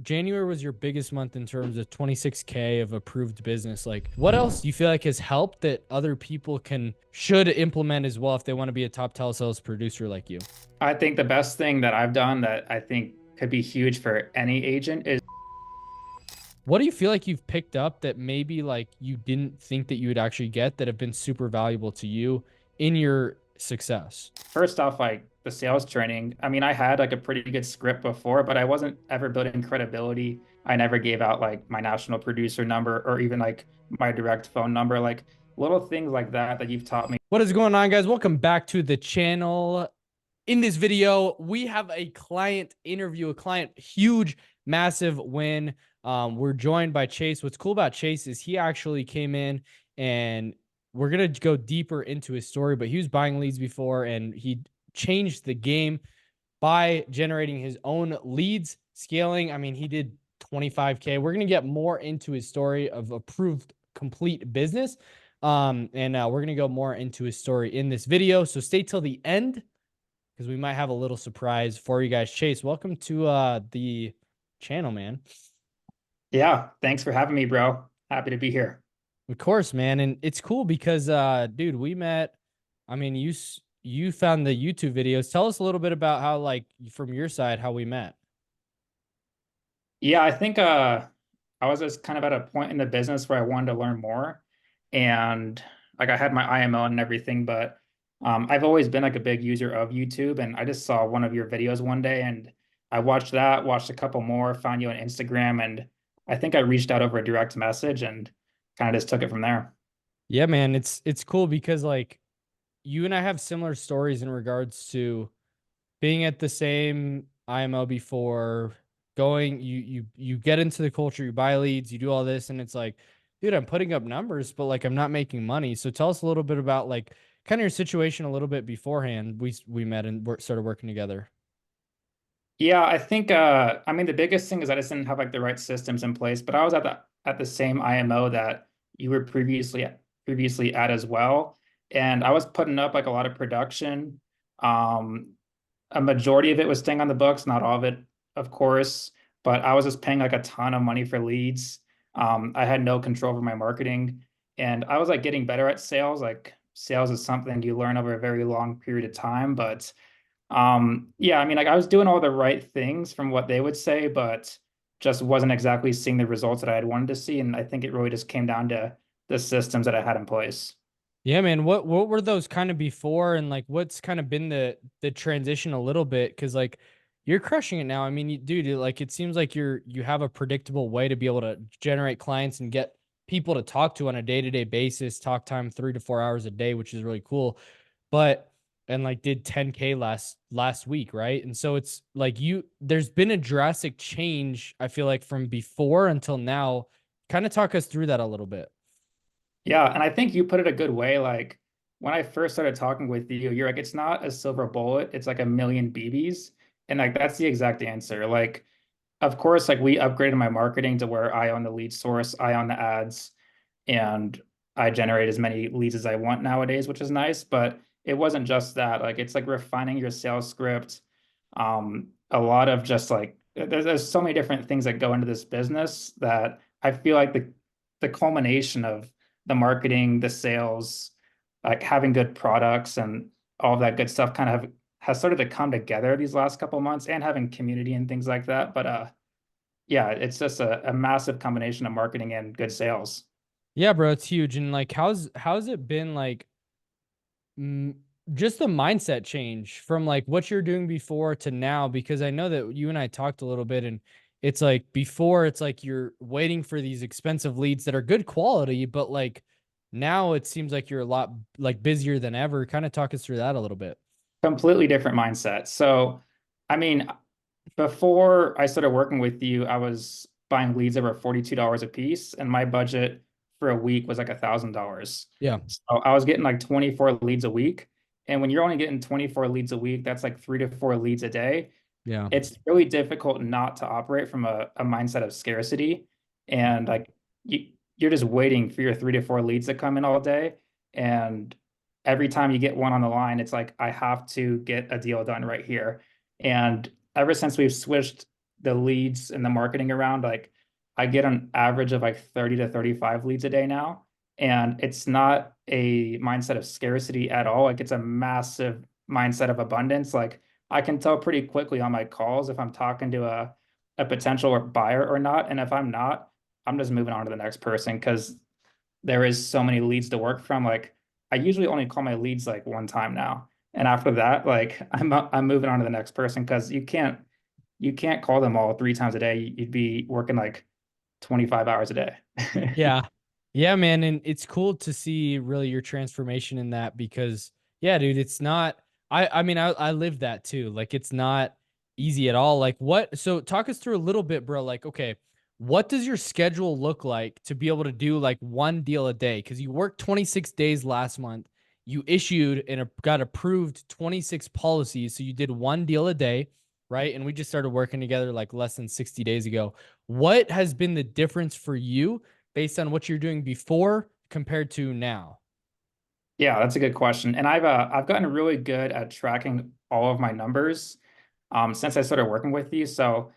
January was your biggest month in terms of 26K of approved business. Like, what else do you feel like has helped that other people should implement as well if they want to be a top telesales producer like you? I think the best thing that I've done that I think could be huge for any agent is What do you feel like you've picked up that maybe like you didn't think that you would actually get that have been super valuable to you in your success? first off, like the sales training. I mean, I had like a pretty good script before, but I wasn't ever building credibility. I never gave out like my national producer number or even like my direct phone number, like little things like that you've taught me. What is going on, guys? Welcome back to the channel. In this video, we have a client interview, a client huge, massive win. We're joined by Chase. What's cool about Chase is he actually came in and we're going to go deeper into his story, but he was buying leads before and he changed the game by generating his own leads, scaling. I mean, he did 25K. We're going to get more into his story of approved complete business. And we're going to go more into his story in this video. So stay till the end because we might have a little surprise for you guys. Chase, welcome to the channel, man. Yeah, thanks for having me, bro. Happy to be here. Of course, man. And it's cool because dude, we met. I mean, you found the YouTube videos. Tell us a little bit about how, like, from your side, how we met. Yeah, I think I was just kind of at a point in the business where I wanted to learn more. And like I had my IMO and everything, but I've always been like a big user of YouTube. And I just saw one of your videos one day and I watched that, watched a couple more, found you on Instagram, and I think I reached out over a direct message and kind of just took it from there. Yeah, man, it's cool because like you and I have similar stories in regards to being at the same IMO before, going you get into the culture, you buy leads, you do all this, and it's like, dude, I'm putting up numbers, but like I'm not making money. So tell us a little bit about like kind of your situation a little bit beforehand. We met and started working together. Yeah, I think I mean the biggest thing is I just didn't have like the right systems in place, but I was at the same IMO that you were previously at as well. And I was putting up like a lot of production. Um, a majority of it was staying on the books, not all of it, of course, but I was just paying like a ton of money for leads. I had no control over my marketing, and I was like getting better at sales. Like sales is something you learn over a very long period of time, but yeah, I mean, like I was doing all the right things from what they would say, but just wasn't exactly seeing the results that I had wanted to see. And I think it really just came down to the systems that I had in place. Yeah, man. What were those kind of before, and like what's kind of been the transition a little bit? Because like you're crushing it now. I mean, dude, like it seems like you have a predictable way to be able to generate clients and get people to talk to on a day-to-day basis. Talk time 3 to 4 hours a day, which is really cool. But and like did 10K last week, right? And so it's like there's been a drastic change. I feel like from before until now. Kind of talk us through that a little bit. Yeah, and I think you put it a good way. Like when I first started talking with you, you're like, it's not a silver bullet, it's like a million BBs. And like that's the exact answer. Like, of course, like we upgraded my marketing to where I own the lead source, I own the ads, and I generate as many leads as I want nowadays, which is nice. But it wasn't just that. Like it's like refining your sales script. A lot of just like there's so many different things that go into this business that I feel like the culmination of the marketing, the sales, like having good products and all of that good stuff kind of has started to come together these last couple of months and having community and things like that. But yeah, it's just a massive combination of marketing and good sales. Yeah, bro, it's huge. And like, how's it been like, mm, just the mindset change from like what you're doing before to now? Because I know that you and I talked a little bit, and it's like before, it's like you're waiting for these expensive leads that are good quality, but like now it seems like you're a lot like busier than ever. Kind of talk us through that a little bit. Completely different mindset. So, I mean, before I started working with you, I was buying leads that were $42 a piece, and my budget for a week was like $1,000. Yeah. So I was getting like 24 leads a week. And when you're only getting 24 leads a week, that's like 3 to 4 leads a day. Yeah. It's really difficult not to operate from a mindset of scarcity. And like you're just waiting for your 3 to 4 leads to come in all day. And every time you get one on the line, it's like, I have to get a deal done right here. And ever since we've switched the leads and the marketing around, like I get an average of like 30 to 35 leads a day now. And it's not a mindset of scarcity at all. Like it's a massive mindset of abundance. Like I can tell pretty quickly on my calls if I'm talking to a potential buyer or not. And if I'm not, I'm just moving on to the next person because there is so many leads to work from. Like I usually only call my leads like one time now. And after that, like I'm moving on to the next person because you can't call them all 3 times a day. You'd be working like 25 hours a day. Yeah. Yeah, man. And it's cool to see really your transformation in that because yeah, dude, it's not I mean I live that too. Like it's not easy at all. Like what so talk us through a little bit, bro. Like, okay, what does your schedule look like to be able to do like one deal a day? Because you worked 26 days last month. You issued and got approved 26 policies. So you did one deal a day, right? And we just started working together like less than 60 days ago. What has been the difference for you based on what you're doing before compared to now? Yeah, that's a good question. And I've gotten really good at tracking all of my numbers since I started working with you. So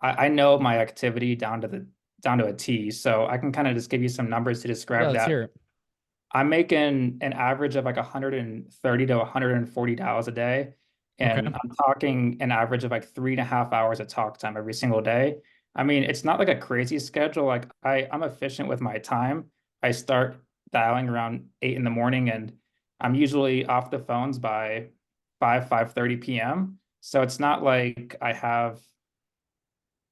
I know my activity down to a T. So I can kind of just give you some numbers to Yeah, describe let's that. hear it. I'm making an average of like 130 to 140 dials a day. Okay. And I'm talking an average of like 3.5 hours of talk time every single day. I mean, it's not like a crazy schedule. Like I'm efficient with my time. I start dialing around 8 in the morning and I'm usually off the phones by 5:30 p.m. So it's not like I have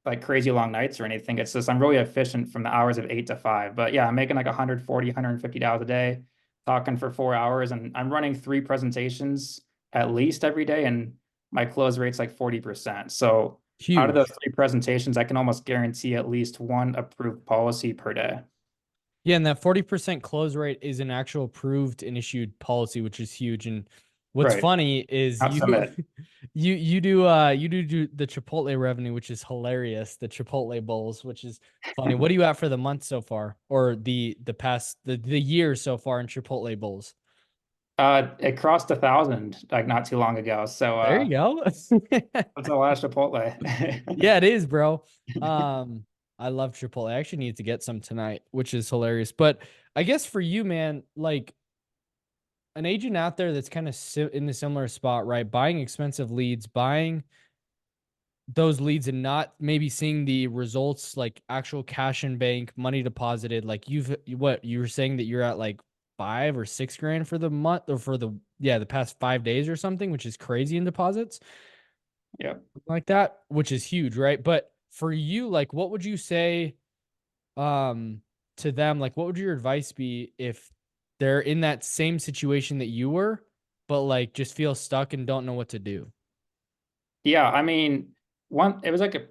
like crazy long nights or anything. It's just I'm really efficient from the hours of 8 to 5. But yeah, I'm making like 140, $150 a day, talking for 4 hours, and I'm running 3 presentations at least every day, and my close rate's like 40%. So out of those Huge. 3 presentations, I can almost guarantee at least one approved policy per day. Yeah, and that 40% close rate is an actual approved and issued policy, which is huge. And what's Right. funny is Not you submit. you do the Chipotle revenue, which is hilarious, the Chipotle bowls, which is funny. What are you at for the month so far? Or the past the year so far in Chipotle bowls? It crossed 1,000 like not too long ago. So There you go. that's a lot of Chipotle. Yeah, it is, bro. I love Chipotle. I actually need to get some tonight, which is hilarious. But I guess for you, man, like an agent out there that's kind of in a similar spot, right? Buying expensive leads, buying those leads and not maybe seeing the results like actual cash in bank, money deposited. Like what you were saying that you're at like 5 or 6 grand for the month or for the past 5 days or something, which is crazy in deposits Yeah. like that, which is huge, right? But for you, like, what would you say um to them? Like, what would your advice be if they're in that same situation that you were, but like just feel stuck and don't know what to do? Yeah, I mean, it was like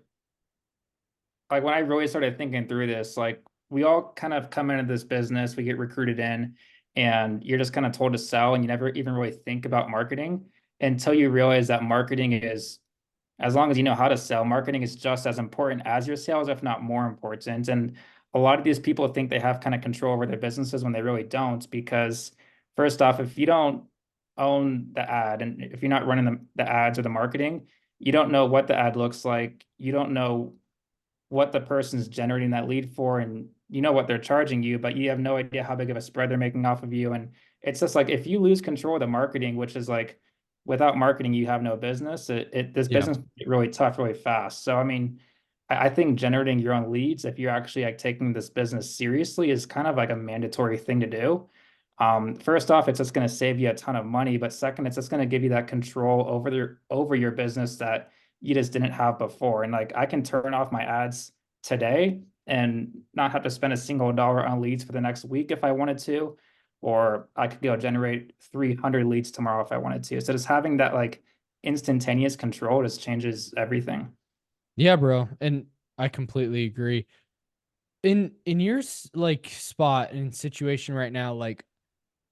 when I really started thinking through this, like we all kind of come into this business, we get recruited in, and you're just kind of told to sell, and you never even really think about marketing until you realize that marketing is, as long as you know how to sell, marketing is just as important as your sales, if not more important. And a lot of these people think they have kind of control over their businesses when they really don't, because first off, if you don't own the ad and if you're not running the ads or the marketing, you don't know what the ad looks like. You don't know what the person's generating that lead for, and you know what they're charging you, but you have no idea how big of a spread they're making off of you. And it's just like if you lose control of the marketing, which is like without marketing you have no business, this Yeah. business get really tough really fast. So I mean, I think generating your own leads, if you're actually like taking this business seriously, is kind of like a mandatory thing to do. First off, it's just going to save you a ton of money, but second, it's just going to give you that control over your business that you just didn't have before. And like I can turn off my ads today and not have to spend a single dollar on leads for the next week if I wanted to, or I could go generate 300 leads tomorrow if I wanted to. So just having that like instantaneous control just changes everything. Yeah, bro. And I completely agree. In your like spot and situation right now, like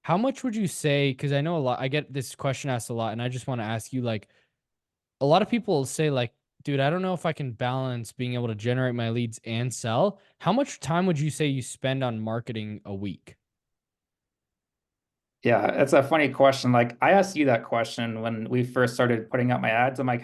how much would you say? Because I know a lot, I get this question asked a lot, and I just want to ask you, like, a lot of people say, like, dude, I don't know if I can balance being able to generate my leads and sell. How much time would you say you spend on marketing a week? Yeah, it's a funny question. Like I asked you that question when we first started putting out my ads. I'm like,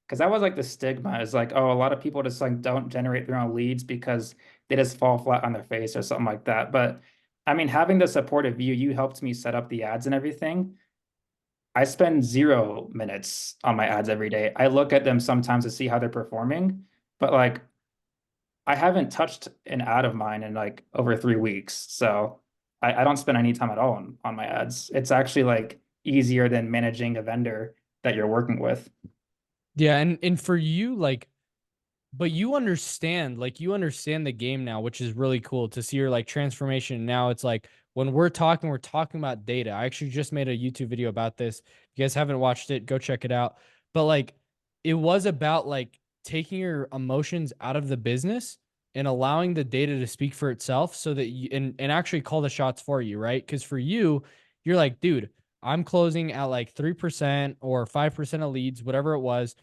because that was like the stigma is like, oh, a lot of people just like don't generate their own leads because they just fall flat on their face or something like that. But I mean, having the supportive view, you helped me set up the ads and everything. I spend 0 minutes on my ads every day. I look at them sometimes to see how they're performing, but like I haven't touched an ad of mine in like over 3 weeks. So I don't spend any time at all on my ads. It's actually like easier than managing a vendor that you're working with. Yeah, and for you, like, but you understand the game now, which is really cool to see your like transformation. Now it's like when we're talking about data. I actually just made a YouTube video about this. If you guys haven't watched it, go check it out. But like it was about like taking your emotions out of the business and allowing the data to speak for itself so that you and actually call the shots for you, right? Because for you, you're like, dude, I'm closing at like 3% or 5% of leads, whatever it was,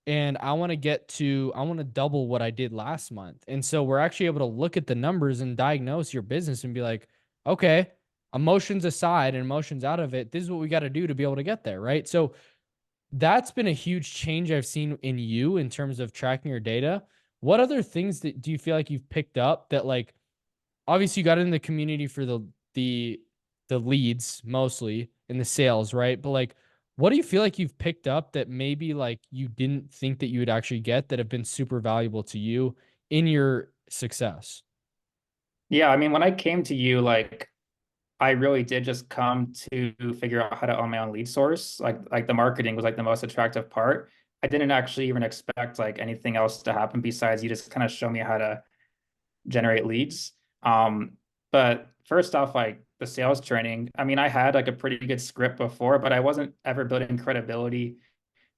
and I want to double what I did last month. And so we're actually able to look at the numbers and diagnose your business and be like, okay, emotions aside and emotions out of it, this is what we got to do to be able to get there, right? So that's been a huge change I've seen in you in terms of tracking your data. What other things that do you feel like you've picked up that like obviously you got in the community for the the leads mostly in the sales, right? But like what do you feel like you've picked up that maybe like you didn't think that you would actually get that have been super valuable to you in your success? Yeah, I mean, when I came to you, like I really did just come to figure out how to own my own lead source. Like the marketing was like the most attractive part. I didn't actually even expect like anything else to happen besides you just kind of show me how to generate leads. But first off, like the sales training, I mean, I had like a pretty good script before, but I wasn't ever building credibility.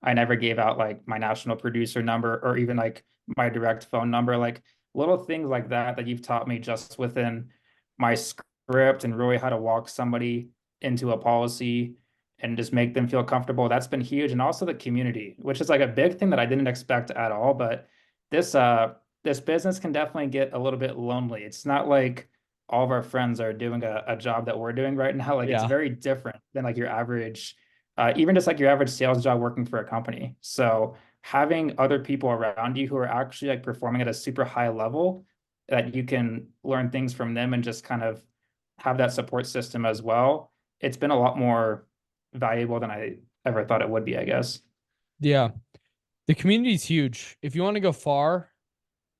I never gave out like my national producer number or even like my direct phone number, like little things like that that you've taught me just within my script and really how to walk somebody into a policy and just make them feel comfortable. That's been huge. And also the community, which is like a big thing that I didn't expect at all. But this business can definitely get a little bit lonely. It's not like all of our friends are doing a job that we're doing right now. Like it's Yeah. very different than like your average even just like your average sales job working for a company. So having other people around you who are actually like performing at a super high level that you can learn things from them and just kind of have that support system as well. It's been a lot more valuable than I ever thought it would be, I guess. Yeah. The community is huge. If you want to go far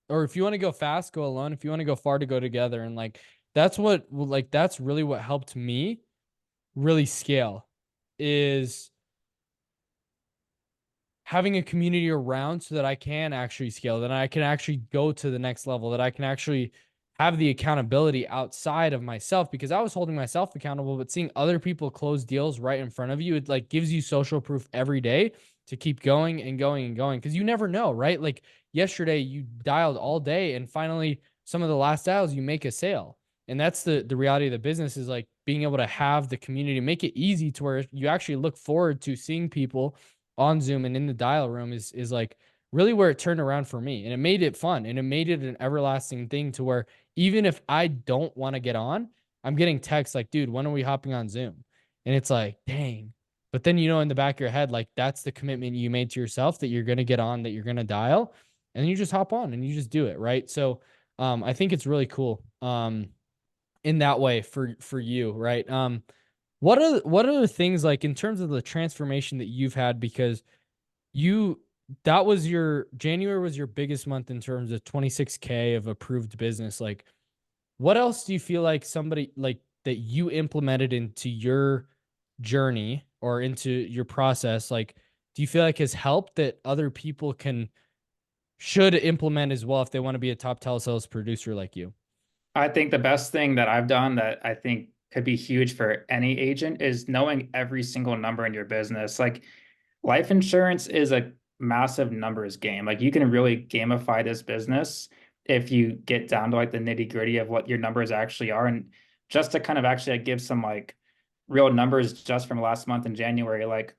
or if you want to go fast, go alone. If you want to go far to go together. And like that's really what helped me really scale is having a community around so that I can actually scale, that I can actually go to the next level, that I can actually have the accountability outside of myself because I was holding myself accountable, but seeing other people close deals right in front of you, it like gives you social proof every day to keep going and going and going because you never know, right? Like yesterday you dialed all day and finally some of the last dials you make a sale. And that's the reality of the business is like being able to have the community, make it easy to where you actually look forward to seeing people on Zoom and in the dial room is like really where it turned around for me. And it made it fun and it made it an everlasting thing to where even if I don't want to get on, I'm getting texts like, dude, when are we hopping on Zoom? And it's like, dang. But then you know in the back of your head, like that's the commitment you made to yourself that you're gonna get on, that you're gonna dial, and you just hop on and you just do it, right? So I think it's really cool in that way for you, right? What are the things like in terms of the transformation that you've had because you that was your January was your biggest month in terms of 26K of approved business. Like what else do you feel like somebody like that you implemented into your journey or into your process like do you feel like has helped that other people can should implement as well if they want to be a top telesales producer like you? I think the best thing that I've done that I think could be huge for any agent is knowing every single number in your business. Like life insurance is a massive numbers game. Like you can really gamify this business if you get down to like the nitty gritty of what your numbers actually are. And just to kind of actually like, give some like real numbers just from last month in January, like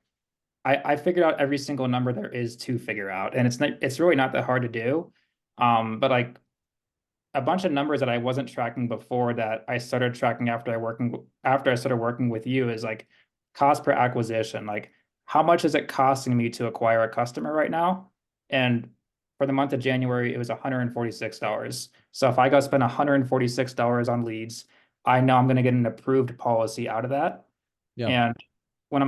I figured out every single number there is to figure out. And it's really not that hard to do. But like a bunch of numbers that I wasn't tracking before that I started tracking after I started working with you is like cost per acquisition. Like how much is it costing me to acquire a customer right now? And for the month of January, it was $146. So if I go spend $146 on leads, I know I'm going to get an approved policy out of that. Yeah. And when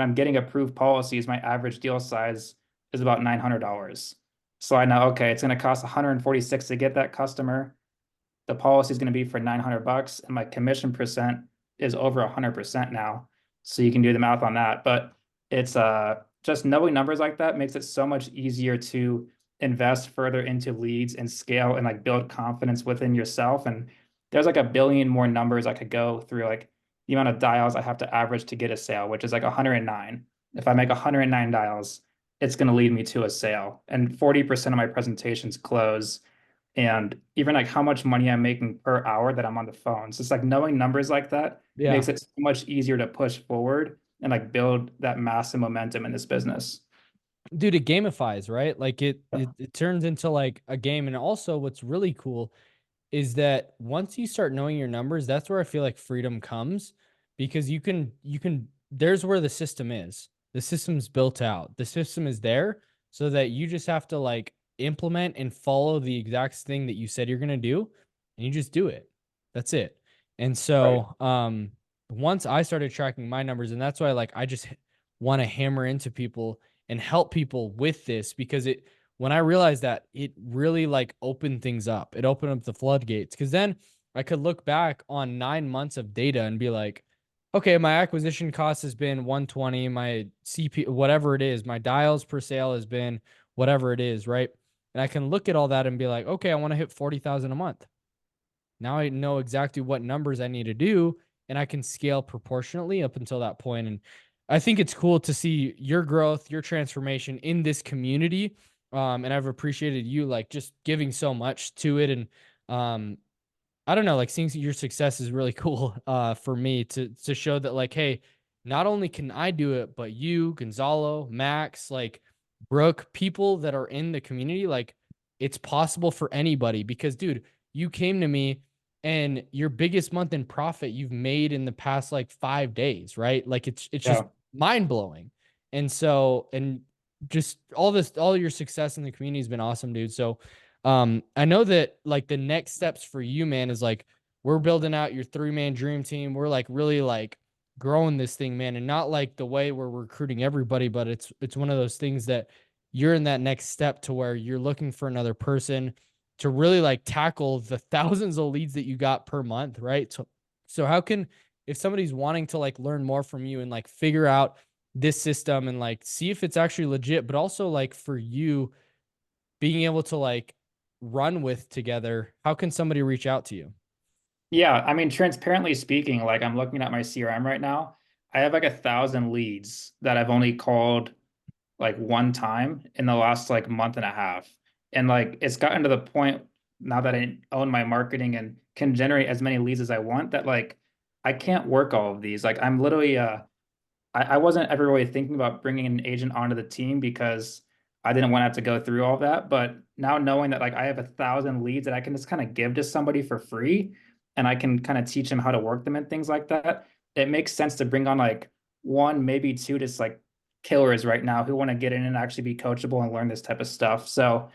I'm getting approved policies, my average deal size is about $900. So I know, okay, it's going to cost 146 to get that customer. The policy is going to be for 900 bucks, and my commission percent is over 100% now. So you can do the math on that. But it's just knowing numbers like that makes it so much easier to invest further into leads and scale and like build confidence within yourself. And there's like a billion more numbers I could go through, like the amount of dials I have to average to get a sale, which is like 109. If I make 109 dials, it's going to lead me to a sale. And 40% of my presentations close, and even like how much money I'm making per hour that I'm on the phone. So it's like knowing numbers like that Yeah. makes it so much easier to push forward and like build that massive momentum in this business. Dude, it gamifies, right? Like it turns into like a game. And also what's really cool is that once you start knowing your numbers, that's where I feel like freedom comes, because there's where the system is. The system's built out. The system is there so that you just have to like implement and follow the exact thing that you said you're going to do, and you just do it. That's it. And Right. so, once I started tracking my numbers, and that's why like I just want to hammer into people and help people with this, because when I realized that, it really like opened things up. It opened up the floodgates, because then I could look back on 9 months of data and be like, okay, my acquisition cost has been 120, my CP, whatever it is, my dials per sale has been whatever it is, right? And I can look at all that and be like, okay, I want to hit 40,000 a month. Now I know exactly what numbers I need to do, and I can scale proportionately up until that point. And I think it's cool to see your growth, your transformation in this community. And I've appreciated you like just giving so much to it. And um, I don't know, like seeing your success is really cool for me to show that like, hey, not only can I do it, but you, Gonzalo, Max, like Brooke, people that are in the community, like it's possible for anybody. Because dude, you came to me and your biggest month in profit you've made in the past like 5 days, right? Like it's just Yeah. mind blowing. And so, and just all your success in the community has been awesome, dude. So I know that like the next steps for you, man, is like we're building out your 3-man dream team. We're like really like growing this thing, man, and not like the way we're recruiting everybody, but it's one of those things that you're in that next step to where you're looking for another person to really like tackle the thousands of leads that you got per month, right? So how can, if somebody's wanting to like learn more from you and like figure out this system and like see if it's actually legit, but also like for you being able to like run with together, how can somebody reach out to you? Yeah. I mean, transparently speaking, like I'm looking at my CRM right now. I have like 1,000 leads that I've only called like one time in the last like month and a half. And like it's gotten to the point now that I own my marketing and can generate as many leads as I want, that like I can't work all of these. Like I'm literally I wasn't ever really thinking about bringing an agent onto the team because I didn't want to have to go through all that. But now knowing that like I have 1,000 leads that I can just kind of give to somebody for free, and I can kind of teach them how to work them and things like that, it makes sense to bring on like one, maybe two, just like killers right now who want to get in and actually be coachable and learn this type of stuff. So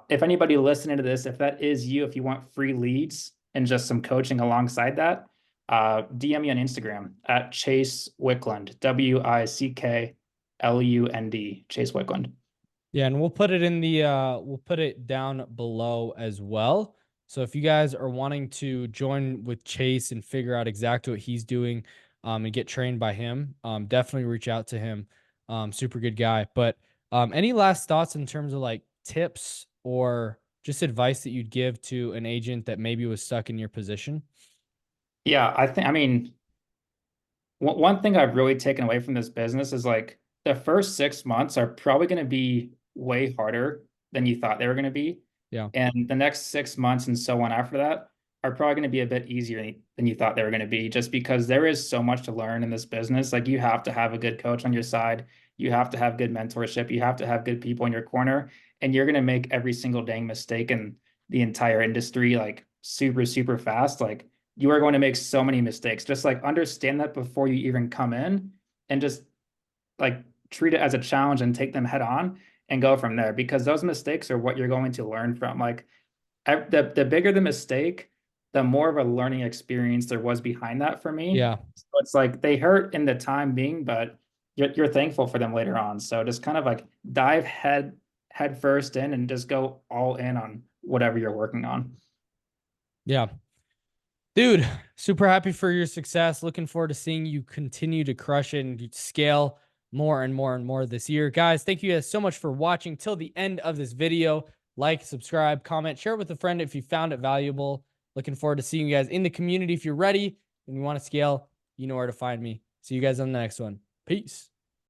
if anybody listening to this, if that is you, if you want free leads and just some coaching alongside that, DM me on Instagram at Chase Wickland, WICKLUND, Chase Wickland. Yeah, and we'll put it in the we'll put it down below as well. So if you guys are wanting to join with Chase and figure out exactly what he's doing and get trained by him, definitely reach out to him. Super good guy. But any last thoughts in terms of like tips or just advice that you'd give to an agent that maybe was stuck in your position? Yeah, I mean, one thing I've really taken away from this business is like the first 6 months are probably going to be way harder than you thought they were going to be. Yeah. And the next 6 months and so on after that are probably going to be a bit easier than you thought they were going to be, just because there is so much to learn in this business. Like you have to have a good coach on your side. You have to have good mentorship. You have to have good people in your corner. And you're going to make every single dang mistake in the entire industry like super, super fast. Like you are going to make so many mistakes. Just like understand that before you even come in, and just like treat it as a challenge and take them head on. and go from there, because those mistakes are what you're going to learn from. Like the bigger the mistake, the more of a learning experience there was behind that for me. Yeah. So it's like they hurt in the time being, but you're thankful for them later on. So just kind of like dive head first in and just go all in on whatever you're working on. Yeah. Dude, super happy for your success. Looking forward to seeing you continue to crush it and scale more and more and more this year. Guys, thank you guys so much for watching till the end of this video. Like, subscribe, comment, share it with a friend if you found it valuable. Looking forward to seeing you guys in the community. If you're ready and you want to scale, you know where to find me. See you guys on the next one. Peace.